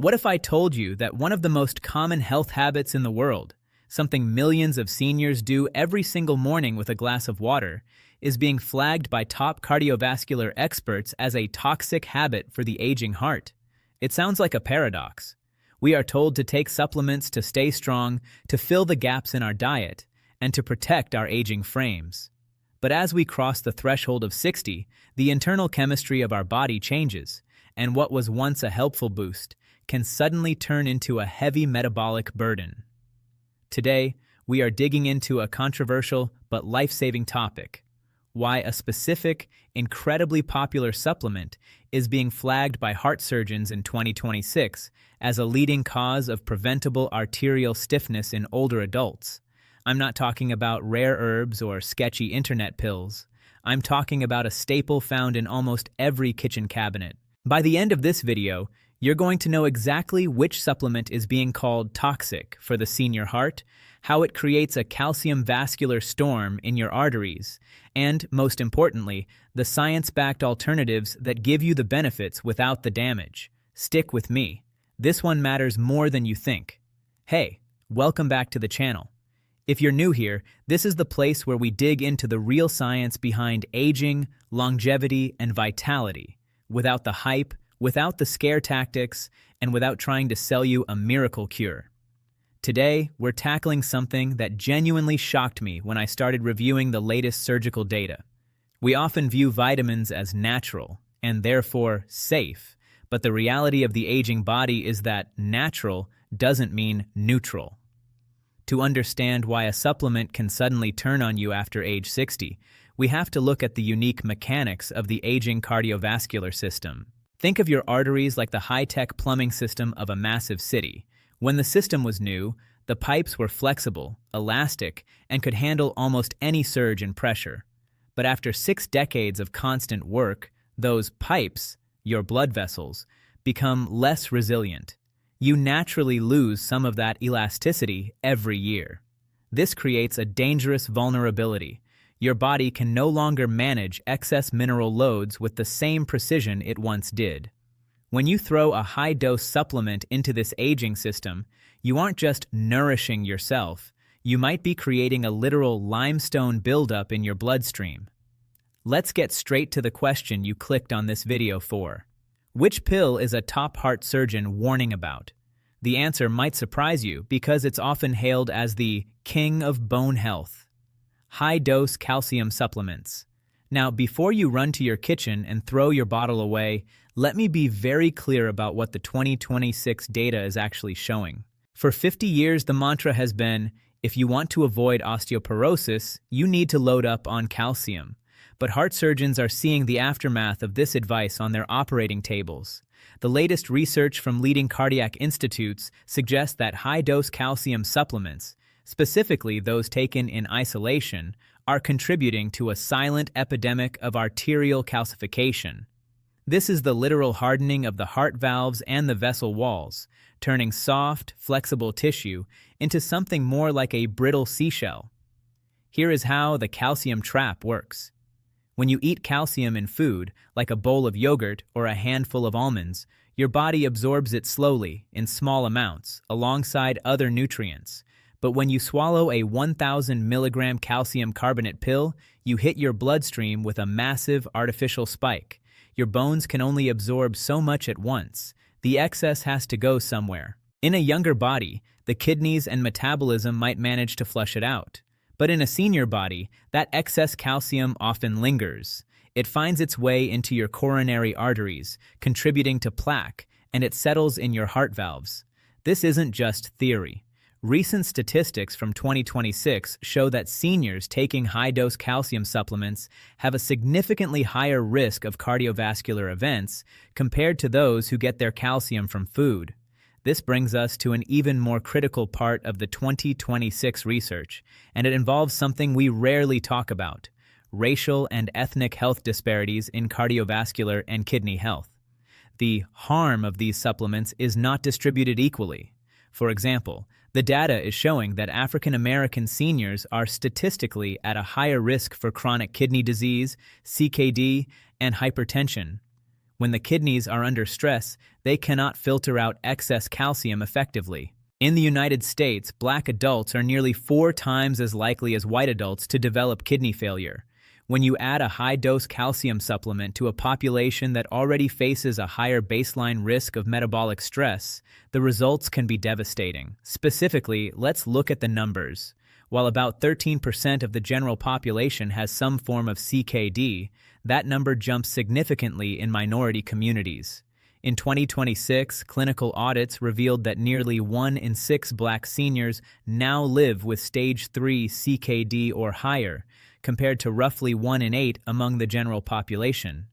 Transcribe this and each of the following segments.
What if I told you that one of the most common health habits in the world, something millions of seniors do every single morning with a glass of water, is being flagged by top cardiovascular experts as a toxic habit for the aging heart? It sounds like a paradox. We are told to take supplements to stay strong, to fill the gaps in our diet, and to protect our aging frames. But as we cross the threshold of 60, the internal chemistry of our body changes, and what was once a helpful boost can suddenly turn into a heavy metabolic burden. Today, we are digging into a controversial but life-saving topic: why a specific, incredibly popular supplement is being flagged by heart surgeons in 2026 as a leading cause of preventable arterial stiffness in older adults. I'm not talking about rare herbs or sketchy internet pills. I'm talking about a staple found in almost every kitchen cabinet. By the end of this video, you're going to know exactly which supplement is being called toxic for the senior heart, how it creates a calcium-vascular storm in your arteries, and, most importantly, the science-backed alternatives that give you the benefits without the damage. Stick with me. This one matters more than you think. Hey, welcome back to the channel. If you're new here, this is the place where we dig into the real science behind aging, longevity, and vitality, without the hype, without the scare tactics, and without trying to sell you a miracle cure. Today, we're tackling something that genuinely shocked me when I started reviewing the latest surgical data. We often view vitamins as natural, and therefore safe, but the reality of the aging body is that natural doesn't mean neutral. To understand why a supplement can suddenly turn on you after age 60, we have to look at the unique mechanics of the aging cardiovascular system. Think of your arteries like the high-tech plumbing system of a massive city. When the system was new, the pipes were flexible, elastic, and could handle almost any surge in pressure. But after 6 decades of constant work, those pipes, your blood vessels, become less resilient. You naturally lose some of that elasticity every year. This creates a dangerous vulnerability. Your body can no longer manage excess mineral loads with the same precision it once did. When you throw a high-dose supplement into this aging system, you aren't just nourishing yourself, you might be creating a literal limestone buildup in your bloodstream. Let's get straight to the question you clicked on this video for. Which pill is a top heart surgeon warning about? The answer might surprise you because it's often hailed as the king of bone health: high-dose calcium supplements. Now, before you run to your kitchen and throw your bottle away, let me be very clear about what the 2026 data is actually showing. For 50 years, the mantra has been, if you want to avoid osteoporosis, you need to load up on calcium. But heart surgeons are seeing the aftermath of this advice on their operating tables. The latest research from leading cardiac institutes suggests that high-dose calcium supplements, specifically those taken in isolation, are contributing to a silent epidemic of arterial calcification. This is the literal hardening of the heart valves and the vessel walls, turning soft, flexible tissue into something more like a brittle seashell. Here is how the calcium trap works. When you eat calcium in food, like a bowl of yogurt or a handful of almonds, your body absorbs it slowly, in small amounts, alongside other nutrients. But when you swallow a 1,000 milligram calcium carbonate pill, you hit your bloodstream with a massive artificial spike. Your bones can only absorb so much at once. The excess has to go somewhere. In a younger body, the kidneys and metabolism might manage to flush it out. But in a senior body, that excess calcium often lingers. It finds its way into your coronary arteries, contributing to plaque, and it settles in your heart valves. This isn't just theory. Recent statistics from 2026 show that seniors taking high-dose calcium supplements have a significantly higher risk of cardiovascular events compared to those who get their calcium from food. This brings us to an even more critical part of the 2026 research, and it involves something we rarely talk about: racial and ethnic health disparities in cardiovascular and kidney health. The harm of these supplements is not distributed equally. For example, the data is showing that African American seniors are statistically at a higher risk for chronic kidney disease, CKD, and hypertension. When the kidneys are under stress, they cannot filter out excess calcium effectively. In the United States, black adults are nearly 4 times as likely as white adults to develop kidney failure. When you add a high-dose calcium supplement to a population that already faces a higher baseline risk of metabolic stress, the results can be devastating. Specifically, let's look at the numbers. While about 13% of the general population has some form of CKD, that number jumps significantly in minority communities. In 2026, clinical audits revealed that nearly 1 in 6 black seniors now live with stage 3 CKD or higher, compared to roughly 1 in 8 among the general population.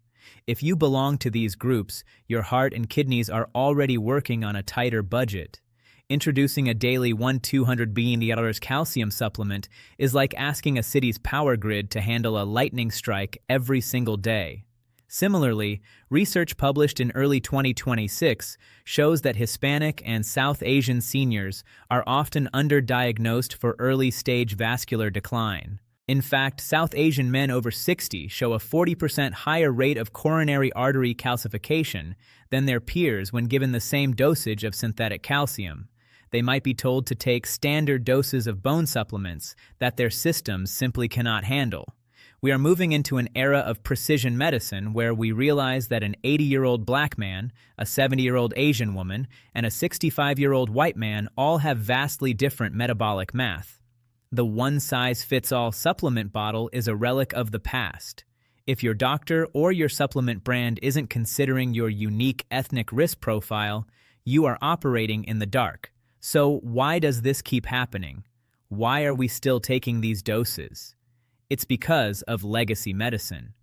If you belong to these groups, your heart and kidneys are already working on a tighter budget. Introducing a daily 1-200 mg calcium supplement is like asking a city's power grid to handle a lightning strike every single day. Similarly, research published in early 2026 shows that Hispanic and South Asian seniors are often underdiagnosed for early-stage vascular decline. In fact, South Asian men over 60 show a 40% higher rate of coronary artery calcification than their peers when given the same dosage of synthetic calcium. They might be told to take standard doses of bone supplements that their systems simply cannot handle. We are moving into an era of precision medicine where we realize that an 80-year-old black man, a 70-year-old Asian woman, and a 65-year-old white man all have vastly different metabolic math. The one-size-fits-all supplement bottle is a relic of the past. If your doctor or your supplement brand isn't considering your unique ethnic risk profile, you are operating in the dark. So why does this keep happening? Why are we still taking these doses? It's because of legacy medicine.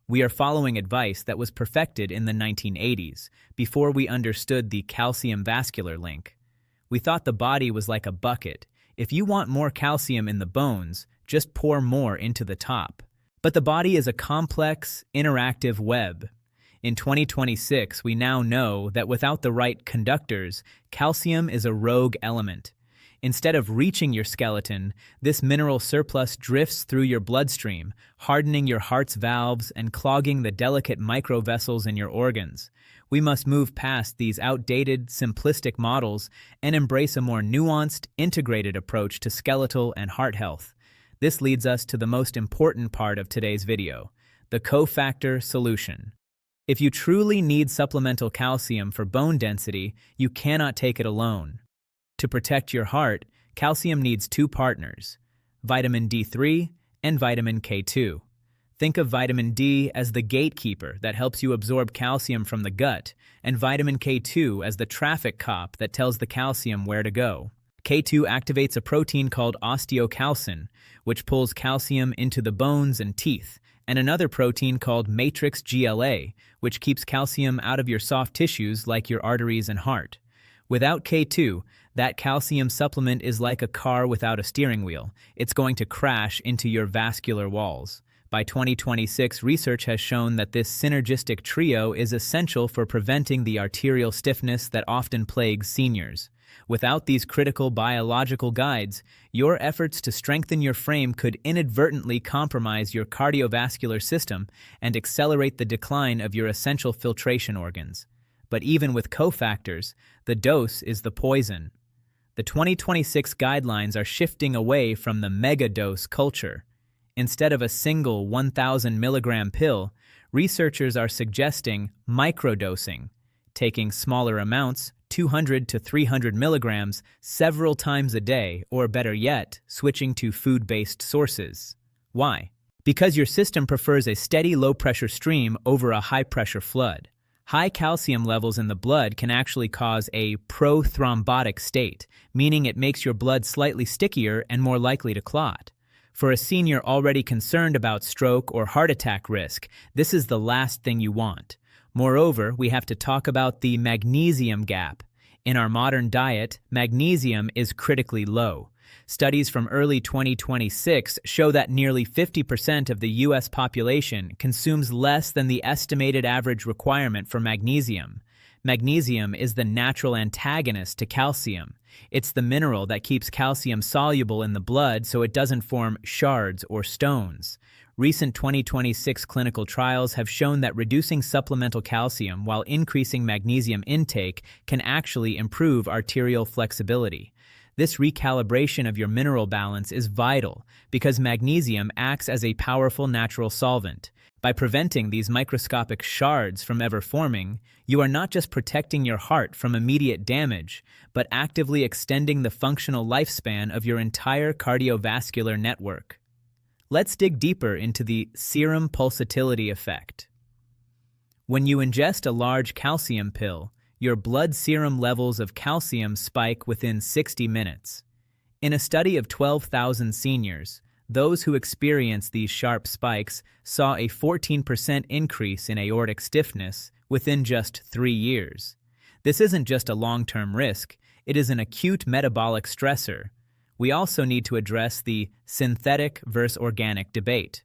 We are following advice that was perfected in the 1980s, before we understood the calcium-vascular link. We thought the body was like a bucket. If you want more calcium in the bones, just pour more into the top. But the body is a complex, interactive web. In 2026, we now know that without the right conductors, calcium is a rogue element. Instead of reaching your skeleton, this mineral surplus drifts through your bloodstream, hardening your heart's valves and clogging the delicate microvessels in your organs. We must move past these outdated, simplistic models and embrace a more nuanced, integrated approach to skeletal and heart health. This leads us to the most important part of today's video, the cofactor solution. If you truly need supplemental calcium for bone density, you cannot take it alone. To protect your heart, calcium needs 2 partners, vitamin D3 and vitamin K2. Think of vitamin D as the gatekeeper that helps you absorb calcium from the gut, and vitamin K2 as the traffic cop that tells the calcium where to go. K2 activates a protein called osteocalcin, which pulls calcium into the bones and teeth, and another protein called matrix GLA, which keeps calcium out of your soft tissues like your arteries and heart. Without K2, that calcium supplement is like a car without a steering wheel. It's going to crash into your vascular walls. By 2026, research has shown that this synergistic trio is essential for preventing the arterial stiffness that often plagues seniors. Without these critical biological guides, your efforts to strengthen your frame could inadvertently compromise your cardiovascular system and accelerate the decline of your essential filtration organs. But even with cofactors, the dose is the poison. The 2026 guidelines are shifting away from the mega-dose culture. Instead of a single 1,000 milligram pill, researchers are suggesting microdosing, taking smaller amounts, 200 to 300 milligrams, several times a day, or better yet, switching to food-based sources. Why? Because your system prefers a steady low-pressure stream over a high-pressure flood. High calcium levels in the blood can actually cause a prothrombotic state, meaning it makes your blood slightly stickier and more likely to clot. For a senior already concerned about stroke or heart attack risk, this is the last thing you want. Moreover, we have to talk about the magnesium gap. In our modern diet, magnesium is critically low. Studies from early 2026 show that nearly 50% of the U.S. population consumes less than the estimated average requirement for magnesium. Magnesium is the natural antagonist to calcium. It's the mineral that keeps calcium soluble in the blood so it doesn't form shards or stones. Recent 2026 clinical trials have shown that reducing supplemental calcium while increasing magnesium intake can actually improve arterial flexibility. This recalibration of your mineral balance is vital because magnesium acts as a powerful natural solvent. By preventing these microscopic shards from ever forming, you are not just protecting your heart from immediate damage, but actively extending the functional lifespan of your entire cardiovascular network. Let's dig deeper into the serum pulsatility effect. When you ingest a large calcium pill, your blood serum levels of calcium spike within 60 minutes. In a study of 12,000 seniors, those who experienced these sharp spikes saw a 14% increase in aortic stiffness within just 3 years. This isn't just a long-term risk, it is an acute metabolic stressor. We also need to address the synthetic versus organic debate.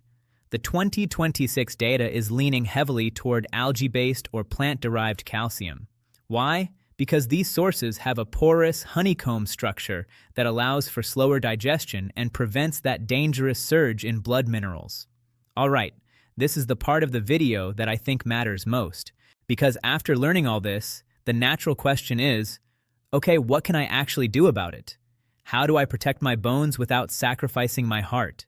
The 2026 data is leaning heavily toward algae-based or plant-derived calcium. Why? Because these sources have a porous honeycomb structure that allows for slower digestion and prevents that dangerous surge in blood minerals. Alright, this is the part of the video that I think matters most, because after learning all this, the natural question is, okay, what can I actually do about it? How do I protect my bones without sacrificing my heart?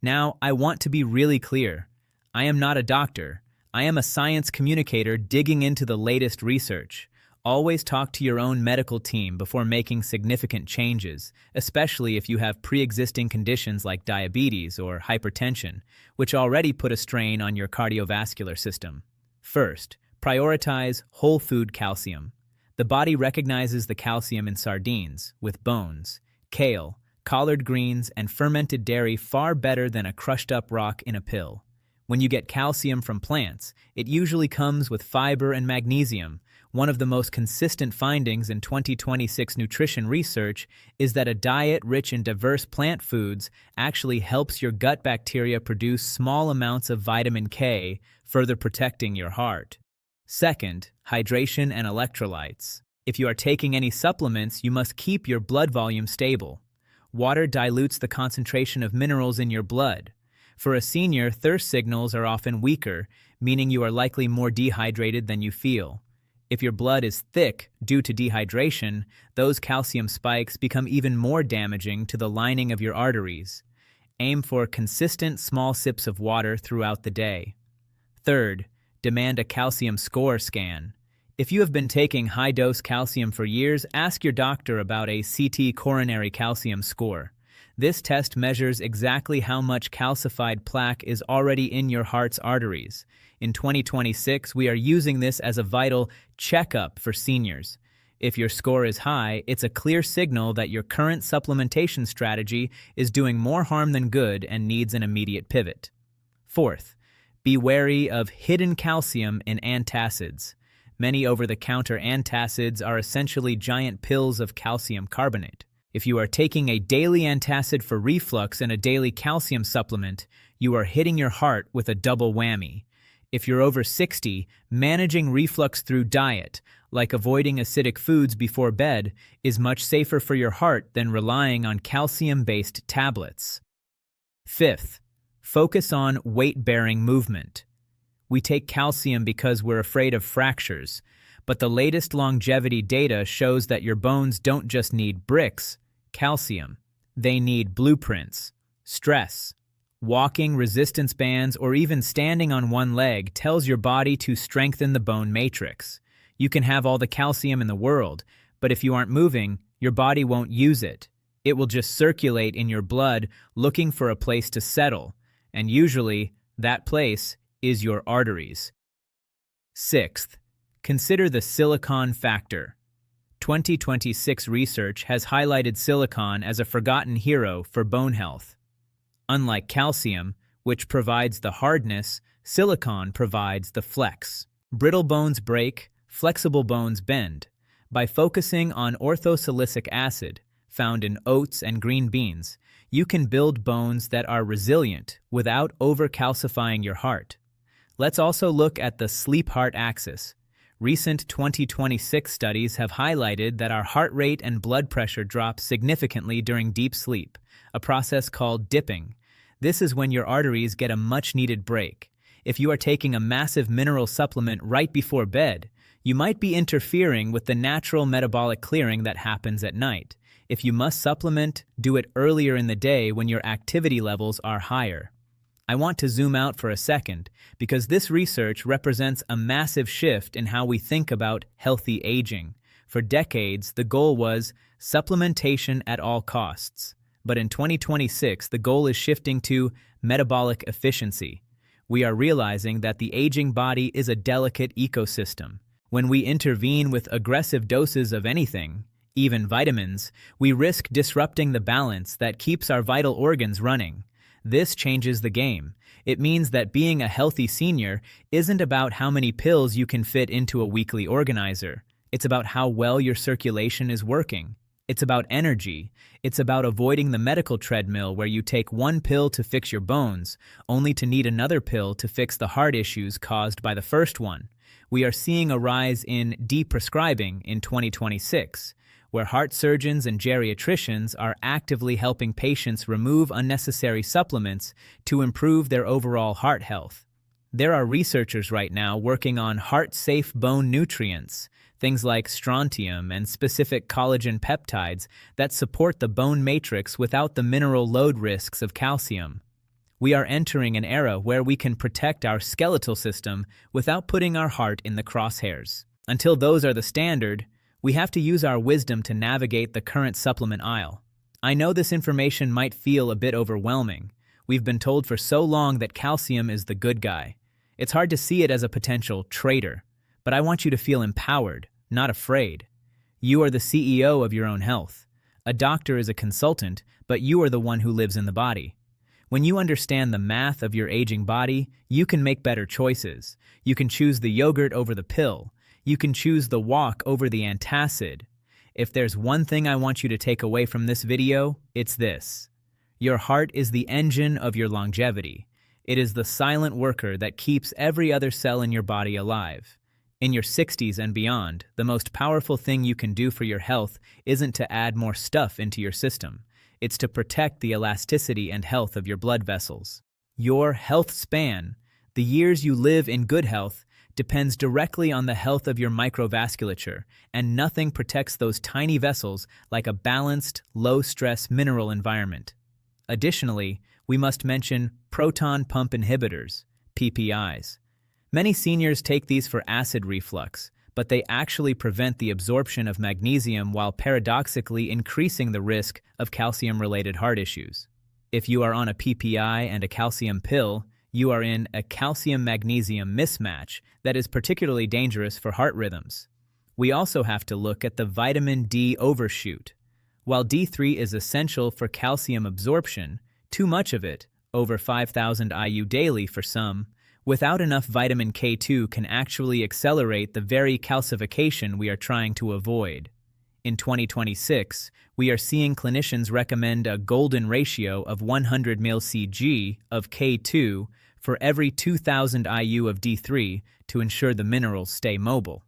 Now, I want to be really clear. I am not a doctor. I am a science communicator digging into the latest research. Always talk to your own medical team before making significant changes, especially if you have pre-existing conditions like diabetes or hypertension, which already put a strain on your cardiovascular system. First, prioritize whole food calcium. The body recognizes the calcium in sardines, with bones, kale, collard greens, and fermented dairy far better than a crushed-up rock in a pill. When you get calcium from plants, it usually comes with fiber and magnesium. One of the most consistent findings in 2026 nutrition research is that a diet rich in diverse plant foods actually helps your gut bacteria produce small amounts of vitamin K, further protecting your heart. Second, hydration and electrolytes. If you are taking any supplements, you must keep your blood volume stable. Water dilutes the concentration of minerals in your blood. For a senior, thirst signals are often weaker, meaning you are likely more dehydrated than you feel. If your blood is thick due to dehydration, those calcium spikes become even more damaging to the lining of your arteries. Aim for consistent small sips of water throughout the day. Third, demand a calcium score scan. If you have been taking high-dose calcium for years, ask your doctor about a CT coronary calcium score. This test measures exactly how much calcified plaque is already in your heart's arteries. In 2026, we are using this as a vital checkup for seniors. If your score is high, it's a clear signal that your current supplementation strategy is doing more harm than good and needs an immediate pivot. Fourth, be wary of hidden calcium in antacids. Many over-the-counter antacids are essentially giant pills of calcium carbonate. If you are taking a daily antacid for reflux and a daily calcium supplement, you are hitting your heart with a double whammy. If you're over 60, managing reflux through diet, like avoiding acidic foods before bed, is much safer for your heart than relying on calcium-based tablets. Fifth, focus on weight-bearing movement. We take calcium because we're afraid of fractures, but the latest longevity data shows that your bones don't just need bricks, calcium. They need blueprints. Stress, walking, resistance bands, or even standing on one leg tells your body to strengthen the bone matrix. You can have all the calcium in the world, but if you aren't moving, your body won't use it. It will just circulate in your blood looking for a place to settle, and usually that place is your arteries. Sixth, consider the silicon factor. 2026 research has highlighted silicon as a forgotten hero for bone health. Unlike calcium, which provides the hardness, silicon provides the flex. Brittle bones break, flexible bones bend. By focusing on orthosilicic acid, found in oats and green beans, you can build bones that are resilient without over-calcifying your heart. Let's also look at the sleep-heart axis. Recent 2026 studies have highlighted that our heart rate and blood pressure drop significantly during deep sleep, a process called dipping. This is when your arteries get a much-needed break. If you are taking a massive mineral supplement right before bed, you might be interfering with the natural metabolic clearing that happens at night. If you must supplement, do it earlier in the day when your activity levels are higher. I want to zoom out for a second because this research represents a massive shift in how we think about healthy aging. For decades, the goal was supplementation at all costs. But in 2026, the goal is shifting to metabolic efficiency. We are realizing that the aging body is a delicate ecosystem. When we intervene with aggressive doses of anything, even vitamins, we risk disrupting the balance that keeps our vital organs running. This changes the game. It means that being a healthy senior isn't about how many pills you can fit into a weekly organizer. It's about how well your circulation is working. It's about energy. It's about avoiding the medical treadmill where you take one pill to fix your bones, only to need another pill to fix the heart issues caused by the first one. We are seeing a rise in deprescribing in 2026, where heart surgeons and geriatricians are actively helping patients remove unnecessary supplements to improve their overall heart health. There are researchers right now working on heart-safe bone nutrients, things like strontium and specific collagen peptides that support the bone matrix without the mineral load risks of calcium. We are entering an era where we can protect our skeletal system without putting our heart in the crosshairs. Until those are the standard, we have to use our wisdom to navigate the current supplement aisle. I know this information might feel a bit overwhelming. We've been told for so long that calcium is the good guy. It's hard to see it as a potential traitor, but I want you to feel empowered, not afraid. You are the CEO of your own health. A doctor is a consultant, but you are the one who lives in the body. When you understand the math of your aging body, you can make better choices. You can choose the yogurt over the pill. You can choose the walk over the antacid. If there's one thing I want you to take away from this video, it's this. Your heart is the engine of your longevity. It is the silent worker that keeps every other cell in your body alive. In your 60s and beyond, the most powerful thing you can do for your health isn't to add more stuff into your system. It's to protect the elasticity and health of your blood vessels. Your health span, the years you live in good health, depends directly on the health of your microvasculature, and nothing protects those tiny vessels like a balanced, low-stress mineral environment. Additionally, we must mention proton pump inhibitors, PPIs. Many seniors take these for acid reflux, but they actually prevent the absorption of magnesium while paradoxically increasing the risk of calcium-related heart issues. If you are on a PPI and a calcium pill, you are in a calcium-magnesium mismatch that is particularly dangerous for heart rhythms. We also have to look at the vitamin D overshoot. While D3 is essential for calcium absorption, too much of it, over 5,000 IU daily for some, without enough vitamin K2 can actually accelerate the very calcification we are trying to avoid. In 2026, we are seeing clinicians recommend a golden ratio of 100 mcg of K2 for every 2,000 IU of D3 to ensure the minerals stay mobile.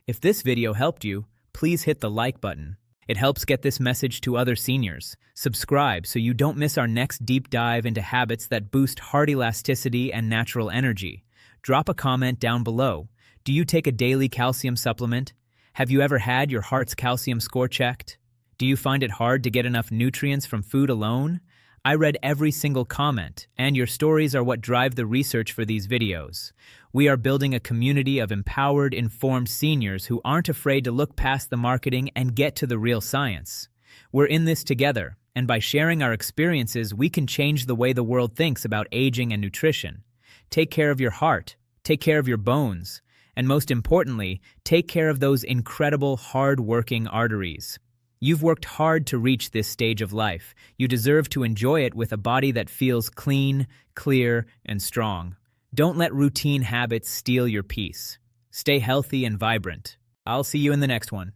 If this video helped you, please hit the like button. It helps get this message to other seniors. Subscribe so you don't miss our next deep dive into habits that boost heart elasticity and natural energy. Drop a comment down below. Do you take a daily calcium supplement? Have you ever had your heart's calcium score checked? Do you find it hard to get enough nutrients from food alone? I read every single comment, and your stories are what drive the research for these videos. We are building a community of empowered, informed seniors who aren't afraid to look past the marketing and get to the real science. We're in this together, and by sharing our experiences, we can change the way the world thinks about aging and nutrition. Take care of your heart, take care of your bones, and most importantly, take care of those incredible, hard-working arteries. You've worked hard to reach this stage of life. You deserve to enjoy it with a body that feels clean, clear, and strong. Don't let routine habits steal your peace. Stay healthy and vibrant. I'll see you in the next one.